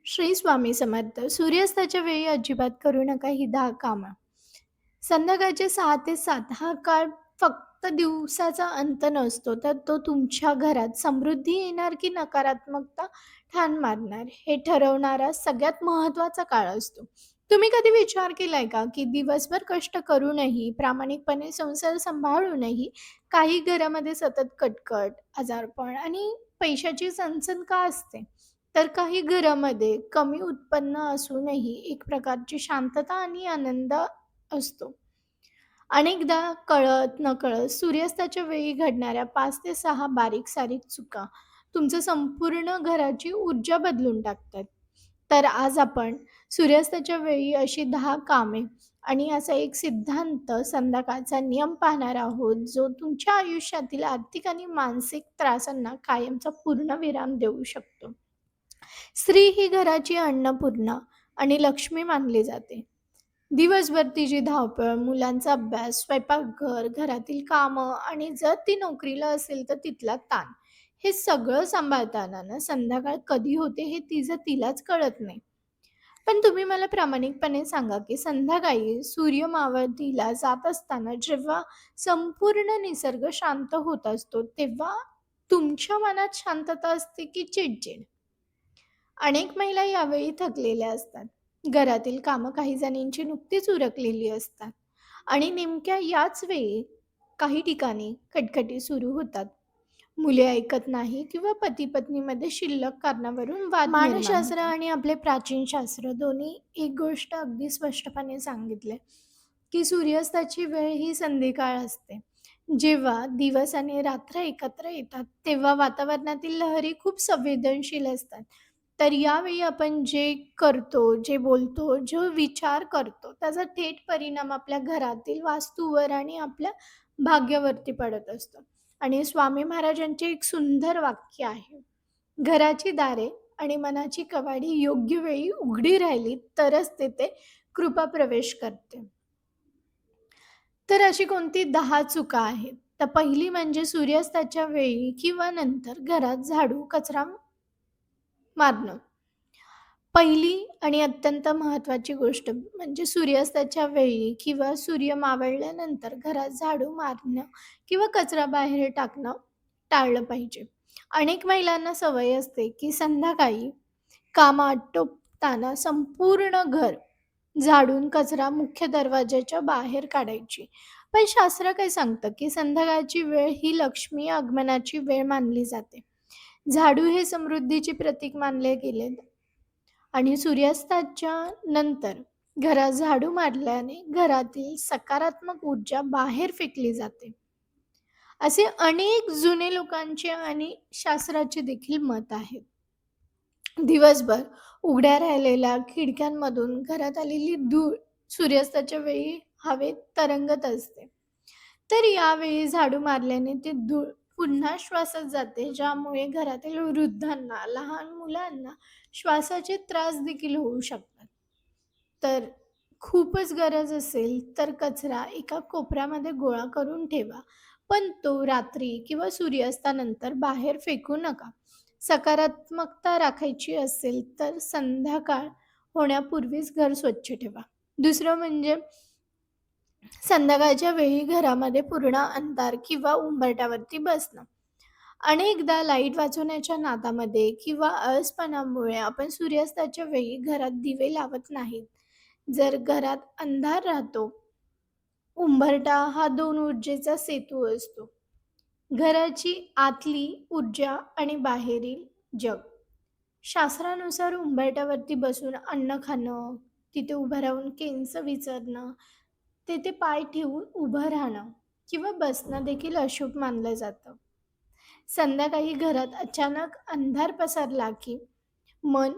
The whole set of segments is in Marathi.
श्री स्वामी समर्थ. सूर्यास्ताच्या वेळी अजिबात करू नका ही 10 कामं. संध्याकाळचे 6 ते 7 हा काळ फक्त दिवसाचा अंत नसतो, तर तो तुमच्या घरात समृद्धी येणार की नकारात्मकता ठाण मारणार हे ठरवणारा सगळ्यात महत्त्वाचा काळ असतो. तुम्ही कधी विचार केलाय का, की दिवसभर कष्ट करूनही, प्रामाणिकपणे संसार सांभाळूनही काही घरामध्ये सतत कटकट, आजारपण आणि पैशाची चणचण का असते? तर काही घरामध्ये कमी उत्पन्न असूनही एक प्रकारची शांतता आणि आनंद असतो. अनेकदा कळत-नकळत सूर्यास्ताच्या वेळी घडणाऱ्या 5 ते 6 बारीक-सारीक चुका तुमचं संपूर्ण घराची ऊर्जा बदलून टाकतात. तर आज आपण सूर्यास्ताच्या वेळी अशी 10 कामे आणि असा एक सिद्धांत, संध्याकाळचा नियम पाहणार आहोत, जो तुमच्या आयुष्यातील आर्थिक आणि मानसिक त्रासांना कायमचा पूर्णविराम देऊ शकतो. स्त्री ही घराची अन्नपूर्णा आणि लक्ष्मी मानली जाते. दिवसभर तिची धावपळ, मुलांचा अभ्यास, स्वयंपाकघर, घरातील कामं आणि जर ती नोकरीला असेल तर तिथला ताण. हे सगळं सांभाळताना ना संध्याकाळ कधी होते हे तिचं तिलाच कळत नाही. पण तुम्ही मला प्रामाणिकपणे सांगा, की संध्याकाळी सूर्य मावळतीला जात असताना जेव्हा संपूर्ण निसर्ग शांत होत असतो, तेव्हा तुमच्या मनात शांतता असते की चिडचिड? अनेक महिला यावेळी थकलेल्या असतात. घरातील कामं काही जणींची नुकतीच उरकलेली असतात आणि नेमक्या याच वेळी काही ठिकाणी कटकटी सुरू होतात. मुले ऐकत नाही किंवा पती-पत्नीमध्ये शिल्लक कारणावरून वाद निर्माण मानसशास्त्र होतात. आणि आपले प्राचीन शास्त्र दोन्ही एक गोष्ट अगदी स्पष्टपणे सांगितले, की सूर्यास्ताची वेळ ही संधिकाळ असते. जेव्हा दिवस आणि रात्र एकत्र येतात, तेव्हा वातावरणातील लहरी खूप संवेदनशील असतात. तर यावेळी आपण जे करतो, जे बोलतो, जो विचार करतो, त्याचा थेट परिणाम आपल्या घरातील वास्तूवर आणि आपल्या भाग्यावरती पडत असतो. आणि स्वामी महाराजांचे एक सुंदर वाक्य आहे, "घराची दारे आणि मनाची कवाडी योग्य वेळी उघडी राहिली, तरच तेथे कृपा प्रवेश करते." तर अशी कोणती 10 चुका आहेत? तर पहिली म्हणजे सूर्यास्ताच्या वेळी किंवा नंतर घरात झाडू, कचरा मारणं. पहिली आणि अत्यंत महत्त्वाची गोष्ट म्हणजे सूर्यास्ताच्या वेळी किंवा सूर्य मावळल्यानंतर घरात झाडू मारणं किंवा कचरा बाहेर टाकणं टाळलं पाहिजे. अनेक महिलांना सवय असते, की संध्याकाळी कामं आटोपताना संपूर्ण घर झाडून कचरा मुख्य दरवाजाच्या बाहेर काढायची. पण शास्त्र काय सांगतं, की संध्याकाळची वेळ ही लक्ष्मी आगमनाची वेळ मानली जाते. झाडू हे समृद्धीचे प्रतीक मानले गेले आणि सूर्यास्ताच्या नंतर घरात झाडू मारल्याने घरातील सकारात्मक ऊर्जा बाहेर फेकली जाते. असे अनेक जुने लोकांचे आणि शास्त्राचे देखील मत आहे. दिवसभर उघड्या राहिलेल्या खिडक्यांमधून घरात आलेली धूळ सूर्यास्ताच्या वेळी हवेत तरंगत असते. तर यावेळी झाडू मारल्याने ती धूळ पुन्हा श्वासात जाते, ज्यामुळे घरातील वृद्धांना, लहान मुलांना श्वासाचे त्रास देखील होऊ शकतात. तर खूपच गरज असेल तर कचरा एका कोपऱ्यामध्ये गोळा करून ठेवा. पण तो रात्री किंवा सूर्यास्तानंतर बाहेर फेकू नका. सकारात्मकता राखायची असेल तर संध्याकाळ होण्यापूर्वीच घर स्वच्छ ठेवा. दुसरं म्हणजे संध्याकाळच्या वेळी घरामध्ये पूर्ण अंधार किंवा उंबरठ्यावरती बसणं. अनेकदा लाईट वाचवण्याच्या नादामध्ये किंवा आळसपणामुळे आपण सूर्यास्ताच्या वेळी घरात दिवे लावत नाहीत. जर घरात अंधार राहतो, उंबरठा हा 2 ऊर्जेचा सेतू असतो. घराची आतली ऊर्जा आणि बाहेरील जग. शास्त्रानुसार उंबरठ्यावरती बसून अन्न खाणं, तिथे उभं राहून केस विचरणं, तेथे पाय ठेवून उभं राहणं किंवा बसणं देखील अशुभ मानलं जातं. संध्याकाळी घरात अचानक अंधार पसरला की मन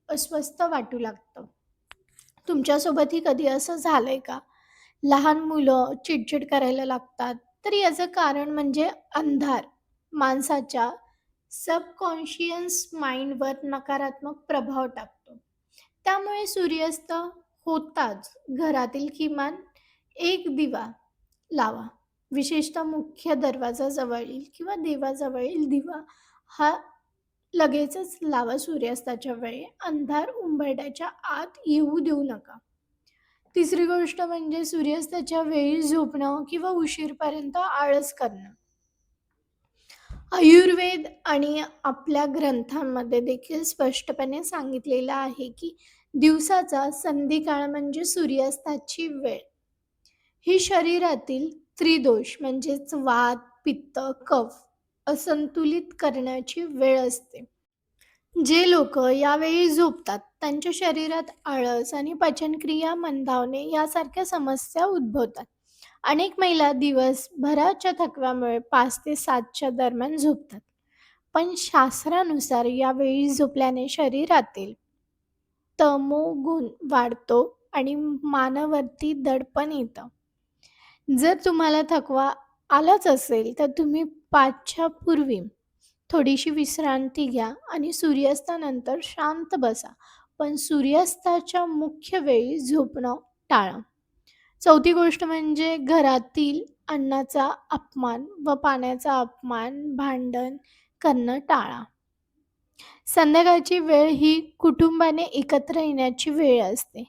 अस्वस्थ वाटू लागतं. तुमच्यासोबतही कधी असं झालंय का? लहान मुलं चिडचिड करायला लागतात. तर याचं कारण म्हणजे अंधार माणसाच्या सबकॉन्शियस माइंडवर नकारात्मक प्रभाव टाकतो. त्यामुळे सूर्यास्त होताच घरातील किमान एक दिवा लावा. विशेषतः मुख्य दरवाजाजवळील किंवा देवाजवळील दिवा हा लगेचच लावा सूर्यास्ताच्या वेळी. अंधार उंबरठ्याच्या आत येऊ देऊ नका. तिसरी गोष्ट म्हणजे सूर्यास्ताच्या वेळी झोपणं किंवा उशीरपर्यंत आळस करणं. आयुर्वेद आणि आपल्या ग्रंथांमध्ये देखील स्पष्टपणे सांगितलेलं आहे की दिवसाचा संधिकाळ म्हणजे सूर्यास्ताची वेळ. ही शरीरातील त्रिदोष म्हणजेच वात, पित्त, कफ असंतुलित करण्याची वेळ असते. जे लोक यावेळी झोपतात त्यांच्या शरीरात आळस आणि पचनक्रिया मंदावणे यासारख्या समस्या उद्भवतात. अनेक महिला दिवसभराच्या थकव्यामुळे 5 ते 7च्या दरम्यान झोपतात. पण शास्त्रानुसार यावेळी झोपल्याने शरीरातील तमोगुण वाढतो आणि मानवरती दडपण येतं. जर तुम्हाला थकवा आलाच असेल तर तुम्ही 5च्या पूर्वी थोडीशी विश्रांती घ्या आणि सूर्यास्तानंतर शांत बसा. पण सूर्यास्ताच्या मुख्य वेळी झोपणं टाळा. चौथी गोष्ट म्हणजे घरातील अन्नाचा अपमान व पाण्याचा अपमान, भांडण करणं टाळा. संध्याकाळची वेळ ही कुटुंबाने एकत्र येण्याची वेळ असते.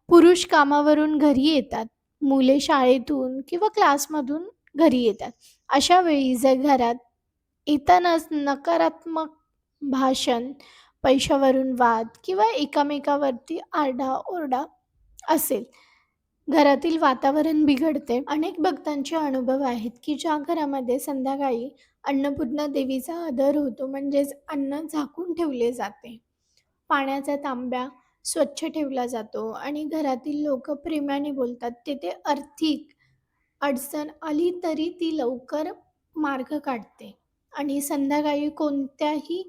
पुरुष कामावरून घरी येतात, मुले शाळेतून किंवा क्लासमधून घरी येतात. अशा वेळी जर घरात येतानाच नकारात्मक भाषण, पैशावरून वाद किंवा एकमेकावरती आरडाओरडा असेल, घरातील वातावरण बिघडते. अनेक भक्तांचे अनुभव आहेत की ज्या घरामध्ये संध्याकाळी अन्नपूर्णा देवीचा आदर होतो म्हणजेच अन्न झाकून ठेवले जाते, पाण्याचा तांब्या स्वच्छ ठेवला जातो आणि घरातील लोक प्रेमाने बोलतात, तेथे आर्थिक अडचण आली तरी ती लवकर मार्ग काढते. आणि संध्याकाळी कोणत्याही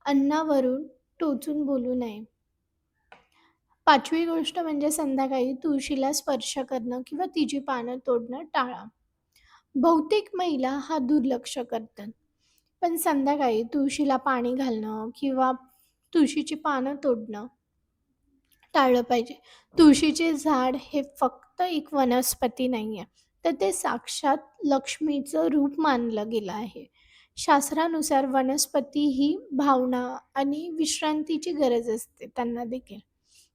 अन्नावरून टोचून बोलू नये. पाचवी गोष्ट म्हणजे संध्याकाळी तुळशीला स्पर्श करणं किंवा तिची पानं तोडणं टाळा. बहुतेक महिला हा दुर्लक्ष करतात. पण संध्याकाळी तुळशीला पाणी घालणं किंवा तुळशीची पानं तोडणं टाळलं पाहिजे. तुळशीचे झाड हे फक्त एक वनस्पती नाही आहे, तर ते साक्षात लक्ष्मीचं रूप मानलं गेलं आहे. शास्त्रानुसार वनस्पती ही भावना आणि विश्रांतीची गरज असते त्यांना देखील.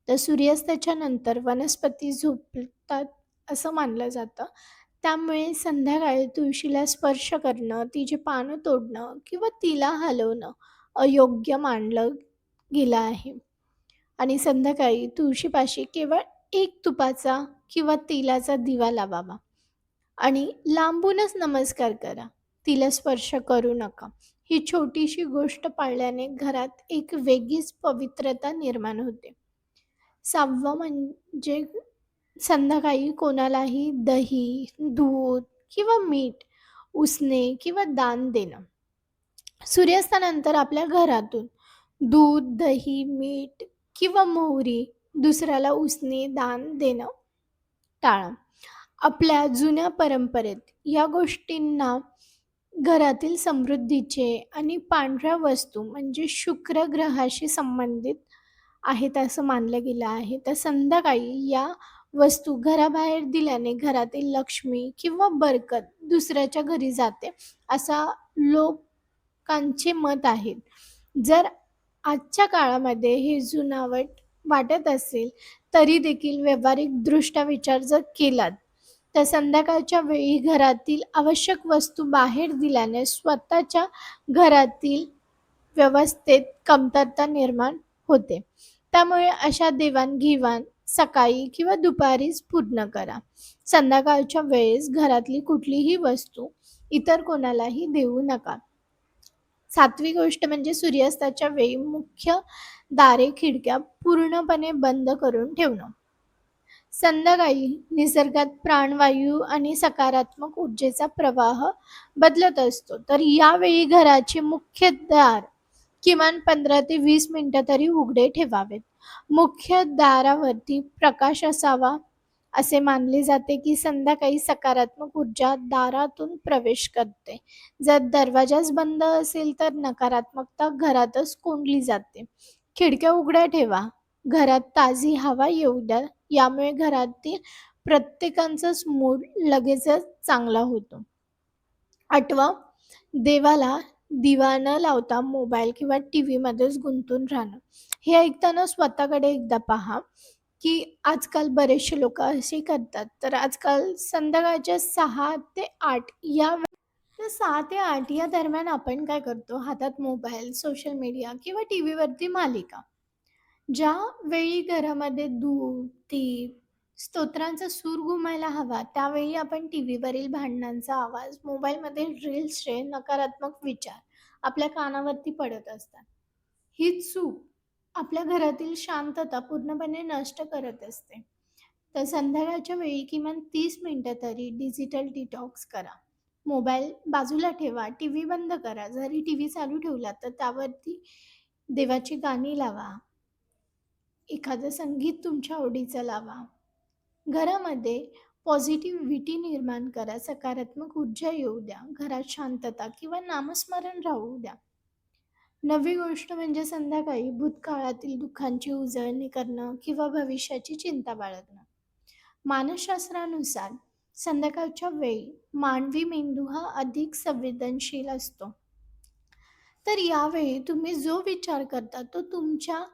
तर सूर्यास्ताच्या नंतर वनस्पती झोपतात असं मानलं जातं. त्यामुळे संध्याकाळी तुळशीला स्पर्श करणं, तिची पानं तोडणं किंवा तिला हलवणं अयोग्य मानलं गेलं आहे. आणि संध्याकाळी तुळशीपाशी केवळ एक तुपाचा किंवा तेलाचा दिवा लावावा आणि लांबूनच नमस्कार करा. तिला स्पर्श करू नका. ही छोटीशी गोष्ट पाळल्याने घरात एक वेगळीच पवित्रता निर्माण होते. 6वं म्हणजे संध्याकाळी कोणालाही दही, दूध किंवा मीठ उसने किंवा दान देणं. सूर्यास्तानंतर आपल्या घरातून दूध, दही, मीठ किंवा मोहरी दुसऱ्याला उसने दान देणं टाळा. आपल्या जुन्या परंपरेत या गोष्टींना घरातील समृद्धीचे आणि पांढऱ्या वस्तू म्हणजे शुक्र ग्रहाशी संबंधित आहेत असं मानलं गेलं आहे. तर संध्याकाळी या वस्तू घराबाहेर दिल्याने घरातील लक्ष्मी किंवा बरकत दुसऱ्याच्या घरी जाते असा लोकांचे मत आहे. जर आजच्या काळामध्ये हे जुनावट वाटत असेल तरी देखील व्यावहारिकदृष्ट्या विचार जर केलात तर संध्याकाळच्या वेळी घरातील आवश्यक वस्तू बाहेर दिल्याने स्वतःच्या घरातील व्यवस्थेत कमतरता निर्माण होते. त्यामुळे अशा देवाणघेवाण सकाळी किंवा दुपारीच पूर्ण करा. संध्याकाळच्या वेळेस घरातली कुठलीही वस्तू इतर कोणालाही देऊ नका. 7वी गोष्ट म्हणजे सूर्यास्ताच्या वेळी मुख्य दारे, खिडक्या पूर्णपणे बंद करून ठेवणं. संध्याकाळी निसर्गात प्राणवायू आणि सकारात्मक ऊर्जेचा प्रवाह बदलत असतो. तर यावेळी घराचे मुख्य दार किमान 15 ते 20 मिनिटं तरी उघडे ठेवावेत. मुख्य दारावरती प्रकाश असावा असे मानले जाते की संध्याकाळी सकारात्मक ऊर्जा दारातून प्रवेश करते. जर दरवाजाच बंद असेल तर नकारात्मकता घरातच कोंडली जाते. खिडक्या उघड्या ठेवा. घरात ताजी हवा येऊ द्या. यामुळे घरातील प्रत्येकाचाच मूड लगेचच चांगला होतो. 8वा, देवाला दिवा न लावता मोबाईल किंवा टीव्हीमध्येच गुंतून राहणं. हे ऐकताना स्वतःकडे एकदा पहा, की आजकाल बरेचसे लोकं असे करतात. तर आजकाल संध्याकाळच्या 6 ते 8 तर 6 ते 8 या दरम्यान आपण काय करतो, हातात मोबाईल, सोशल मीडिया किंवा टीव्हीवरती मालिका. ज्या वेळी घरामध्ये धूप, दीप, स्तोत्रांचा सूर घुमायला हवा, त्यावेळी आपण टीव्हीवरील भांडणांचा आवाज, मोबाईलमध्ये रील्सचे नकारात्मक विचार आपल्या कानावरती पडत असतात. ही चूक आपल्या घरातील शांतता पूर्णपणे नष्ट करत असते. तर संध्याकाळच्या वेळी किमान 30 मिनिटं तरी डिजिटल डिटॉक्स करा. मोबाईल बाजूला ठेवा, टीव्ही बंद करा. जरी टीव्ही चालू ठेवला तर त्यावरती देवाची गाणी लावा, एखादं संगीत तुमच्या आवडीचं लावा. घरामध्ये पॉझिटिव्हिटी निर्माण करा, सकारात्मक ऊर्जा येऊ द्या. घरात शांतता किंवा नामस्मरण राहू द्या. नवी गोष्ट म्हणजे संध्याकाळी भूतकाळातील दुःखांची उजळणी करणं किंवा भविष्याची चिंता बाळगणं. मानसशास्त्रानुसार संध्याकाळच्या वेळी मानवी मेंदू हा अधिक संवेदनशील असतो. तर यावेळी तुम्ही जो विचार करता तो तुमच्या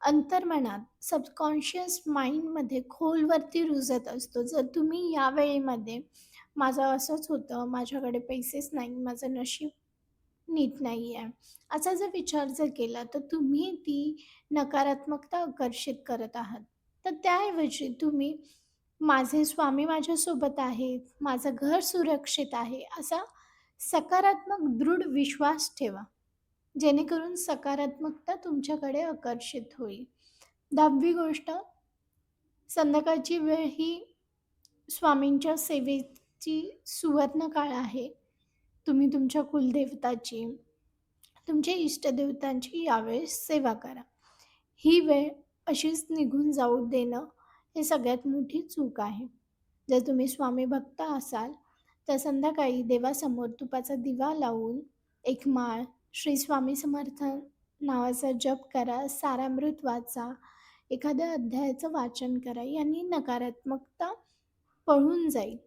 अंतर्मनात, सबकॉन्शियस माइंडमध्ये खोलवरती रुजत असतो. जर तुम्ही या वेळेमध्ये माझं असंच होतं, माझ्याकडे पैसेच नाही, माझं नशीब नीट नाही आहे, असा जर विचार जर केला, तर तुम्ही ती नकारात्मकता आकर्षित करत आहात. तर त्याऐवजी तुम्ही माझे स्वामी माझ्यासोबत आहेत, माझं घर सुरक्षित आहे, असा सकारात्मक दृढ विश्वास ठेवा. जेणेकरून सकारात्मकता तुमच्याकडे आकर्षित होईल. 10वी गोष्ट, संध्याकाळची वेळ ही स्वामींच्या सेवेची सुवर्ण काळ आहे. तुम्ही तुमच्या कुलदेवताची, तुमच्या इष्टदेवतांची यावेळेस सेवा करा. ही वेळ अशीच निघून जाऊ देणं हे सगळ्यात मोठी चूक आहे. जर तुम्ही स्वामी भक्त असाल, तर संध्याकाळी देवासमोर तुपाचा दिवा लावून एक माळ, श्री स्वामी समर्थ नावाचा जप करा, सारामृत वाचा, एखाद्या अध्यायाचं वाचन करा. यांनी नकारात्मकता पळून जाईल.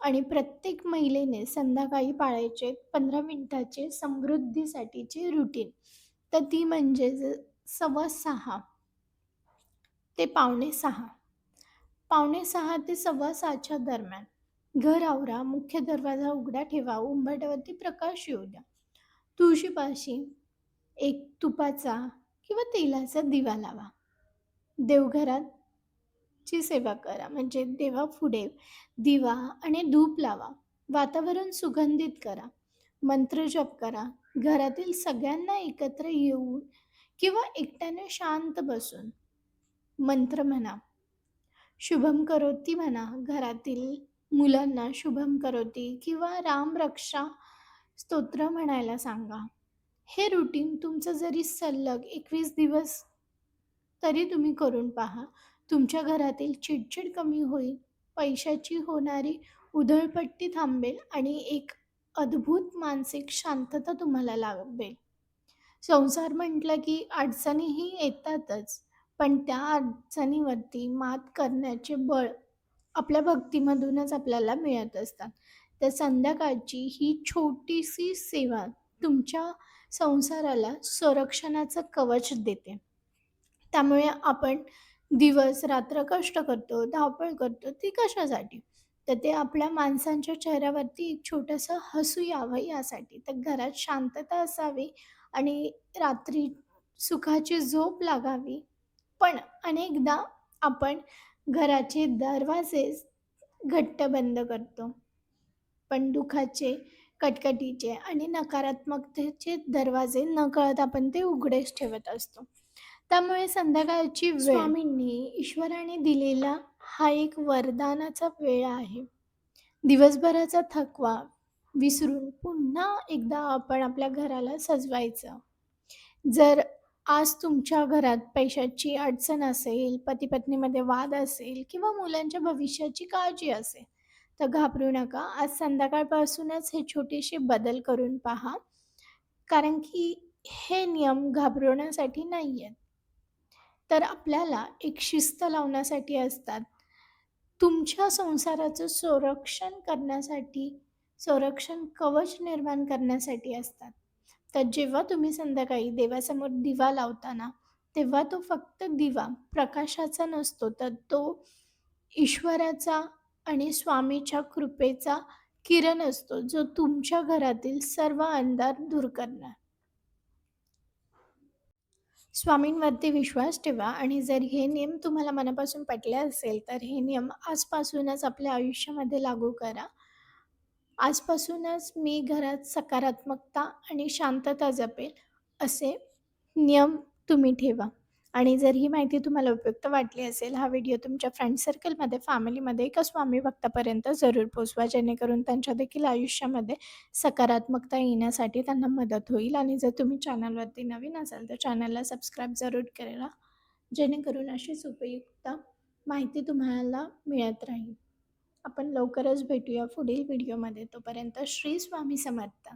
आणि प्रत्येक महिलेने संध्याकाळी पाळायचे 15 मिनिटाचे समृद्धीसाठीचे रुटीन. तर ती म्हणजे 6:15 ते पावणे 6. पावणे 6 ते 6:15च्या दरम्यान घर आवरा, मुख्य दरवाजा उघडा ठेवा, उंबरठ्यावरती प्रकाश येऊ द्या. तुळशीपाशी एक तुपाचा किंवा तेलाचा दिवा लावा. देवघरात ची सेवा करा, म्हणजे देवापुढे दिवा आणि धूप लावा. वातावरण सुगंधित करा. मंत्र जप करा. घरातील सगळ्यांना एकत्र येऊन किंवा एकट्याने शांत बसून मंत्र म्हणा. शुभम करोती म्हणा. घरातील मुलांना शुभम करोती किंवा राम रक्षा स्तोत्र म्हणायला सांगा. हे रुटीन तुमचं जरी सलग 21 दिवस तरी तुम्ही करून पहा. तुमच्या घरातील चिडचिड कमी होईल, पैशाची होणारी उधळपट्टी थांबेल आणि एक अद्भुत मानसिक शांतता तुम्हाला लाभेल. संसार म्हटलं की अडचणीही येतातच, पण त्या अडचणीवरती मात करण्याचे बळ आपल्या भक्तीमधूनच आपल्याला मिळत असतात. तर संध्याकाळची ही छोटीशी सेवा तुमच्या संसाराला संरक्षणाचं कवच देते. त्यामुळे आपण दिवस-रात्र कष्ट करतो, धावपळ करतो, ती कशासाठी? तर ते आपल्या माणसांच्या चेहऱ्यावरती एक छोटंसं हसू यावं यासाठी. तर घरात शांतता असावी आणि रात्री सुखाची झोप लागावी. पण अनेकदा आपण घराचे दरवाजे घट्ट बंद करतो. पण दुःखाचे, कटकटीचे आणि नकारात्मकतेचे दरवाजे नकळत आपण ते उघडेच ठेवत असतो. त्यामुळे संध्याकाळची वेळ स्वामींनी, ईश्वराने दिलेला हा एक वरदानाचा वेळ आहे. दिवसभराचा थकवा विसरून पुन्हा एकदा आपण आपल्या घराला सजवायचं. जर आज तुमच्या घरात पैशाची अडचण असेल, पती-पत्नीमध्ये वाद असेल किंवा मुलांच्या भविष्याची काळजी असेल, तर घाबरू नका. आज संध्याकाळपासूनच हे छोटेसे बदल करून पहा. कारण की हे नियम घाबरवण्यासाठी नाही आहेत. तर आपल्याला एक शिस्त लावण्यासाठी असतात. तुमच्या संसाराचं संरक्षण करण्यासाठी, संरक्षण कवच निर्माण करण्यासाठी असतात. तर जेव्हा तुम्ही संध्याकाळी देवासमोर दिवा लावता ना, तेव्हा तो फक्त दिवा प्रकाशाचा नसतो, तर तो ईश्वराचा आणि स्वामीच्या कृपेचा किरण असतो, जो तुमच्या घरातील सर्व अंधार दूर करणार. स्वामींवरती विश्वास ठेवा आणि जर हे नियम तुम्हाला मनापासून पटले असेल, तर हे नियम आजपासूनच आपल्या आयुष्यामध्ये लागू करा. आजपासूनच मी घरात सकारात्मकता आणि शांतता जपेल, असे नियम तुम्ही ठेवा. आणि जर ही माहिती तुम्हाला उपयुक्त वाटली असेल, हा व्हिडिओ तुमच्या फ्रेंड सर्कलमध्ये, फॅमिलीमध्ये एका स्वामी भक्तापर्यंत जरूर पोहोचवा, जेणेकरून त्यांच्या देखील आयुष्यामध्ये सकारात्मकता येण्यासाठी त्यांना मदत होईल. आणि जर तुम्ही चॅनलवरती नवीन असाल, तर चॅनलला सबस्क्राईब जरूर करा, जेणेकरून अशीच उपयुक्त माहिती तुम्हाला मिळत राहील. आपण लवकरच भेटूया पुढील व्हिडिओमध्ये. तोपर्यंत श्री स्वामी समर्थ.